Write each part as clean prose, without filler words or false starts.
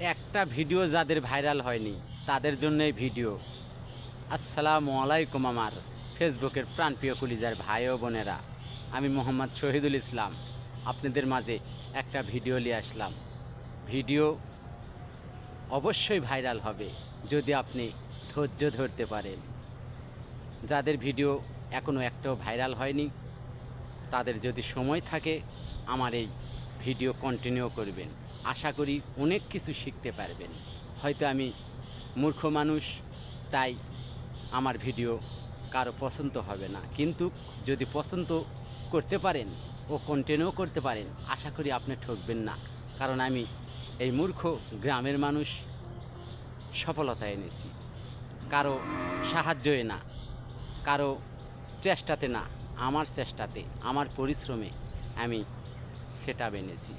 একটা ভিডিও যাদের ভাইরাল হয়নি তাদের জন্যই ভিডিও। আসসালামু আলাইকুম আমার ফেসবুকের প্রাণপ্রিয় কলিজার ভাই ও বোনেরা, আমি মোহাম্মদ শহীদুল ইসলাম আপনাদের মাঝে একটা ভিডিও নিয়ে আসলাম। ভিডিও অবশ্যই ভাইরাল হবে যদি আপনি ধৈর্য ধরতে পারেন। যাদের ভিডিও এখনও একটাও ভাইরাল হয়নি তাদের যদি সময় থাকে আমার এই ভিডিও কন্টিনিউ করবেন। আশা করি অনেক কিছু শিখতে পারবেন। হয়তো আমি মূর্খ মানুষ, তাই আমার ভিডিও কারো পছন্দ হবে না, কিন্তু যদি পছন্দ করতে পারেন ও কন্টিনিউ করতে পারেন আশা করি আপনি ঠকবেন না। কারণ আমি এই মূর্খ গ্রামের মানুষ সফলতা এনেছি কারো সাহায্যে না, কারো চেষ্টাতে না, আমার চেষ্টাতে, আমার পরিশ্রমে আমি সেট আপ এনেছি।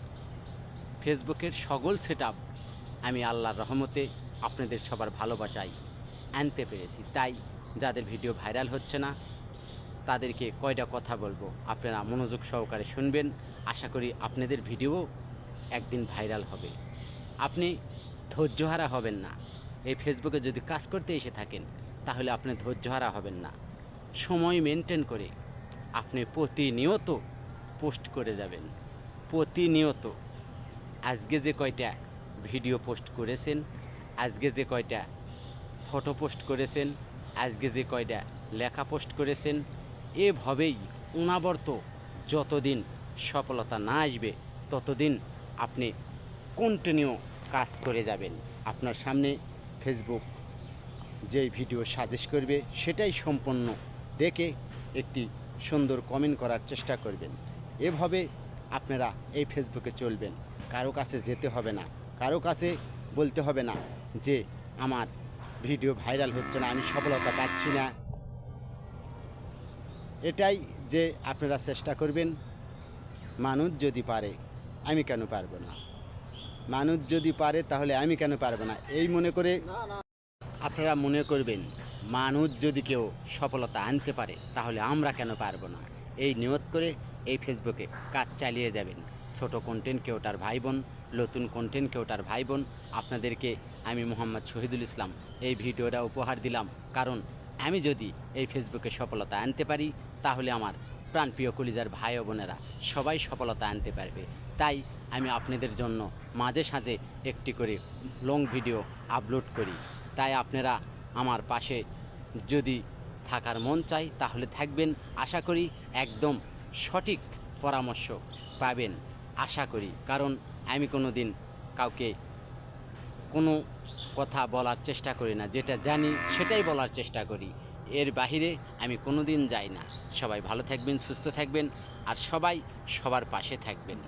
ফেসবুকের সকল সেট আপ আমি আল্লাহর রহমতে আপনাদের সবার ভালোবাসায় আনতে পেরেছি। তাই যাদের ভিডিও ভাইরাল হচ্ছে না তাদেরকে কয়টা কথা বলবো, আপনারা মনোযোগ সহকারে শুনবেন। আশা করি আপনাদের ভিডিও একদিন ভাইরাল হবে। আপনি ধৈর্যহারা হবেন না। এই ফেসবুকে যদি কাজ করতে এসে থাকেন তাহলে আপনি ধৈর্যহারা হবেন না। সময় মেনটেন করে আপনি প্রতিনিয়ত পোস্ট করে যাবেন। প্রতিনিয়ত আজকে যে কয়টা ভিডিও পোস্ট করেছেন, আজকে যে কয়টা ফটো পোস্ট করেছেন, আজকে যে কয়টা লেখা পোস্ট করেছেন, এভাবেই অনাবর্ত যতদিন সফলতা না আসবে ততদিন আপনি কন্টিনিউ কাজ করে যাবেন। আপনার সামনে ফেসবুক যেই ভিডিও সাজেস্ট করবে সেটাই সম্পূর্ণ দেখে একটি সুন্দর কমেন্ট করার চেষ্টা করবেন। এভাবে আপনারা এই ফেসবুকে চলবেন। কারো কাছে যেতে হবে না, কারো কাছে বলতে হবে না যে আমার ভিডিও ভাইরাল হচ্ছে না, আমি সফলতা পাচ্ছি না। এটাই যে আপনারা চেষ্টা করবেন। মানুষ যদি পারে আমি কেন পারবো না, মানুষ যদি পারে তাহলে আমি কেন পারবো না, এই মনে করে আপনারা মনে করবেন মানুষ যদি কেউ সফলতা আনতে পারে তাহলে আমরা কেন পারবো না, এই নিয়ত করে এই ফেসবুকে কাজ চালিয়ে যাবেন। ছোট কন্টেন্ট কেউ তার ভাই বোন, নতুন কন্টেন্ট কেউ তার ভাই বোন। আপনাদেরকে আমি মোহাম্মদ শহীদুল ইসলাম এই ভিডিওটা উপহার দিলাম, কারণ আমি যদি এই ফেসবুকে সফলতা আনতে পারি তাহলে আমার প্রাণপ্রিয় কলিজার ভাই ও বোনেরা সবাই সফলতা আনতে পারবে। তাই আমি আপনাদের জন্য মাঝে সাঝে একটি করে লং ভিডিও আপলোড করি। তাই আপনারা আমার পাশে যদি থাকার মন চাই তাহলে থাকবেন। আশা করি একদম সঠিক পরামর্শ পাবেন, আশা করি। কারণ আমি কোনো দিন কাউকে কোনো কথা বলার চেষ্টা করি না, যেটা জানি সেটাই বলার চেষ্টা করি, এর বাহিরে আমি কোনো দিন যাই না। সবাই ভালো থাকবেন, সুস্থ থাকবেন, আর সবাই সবার পাশে থাকবেন।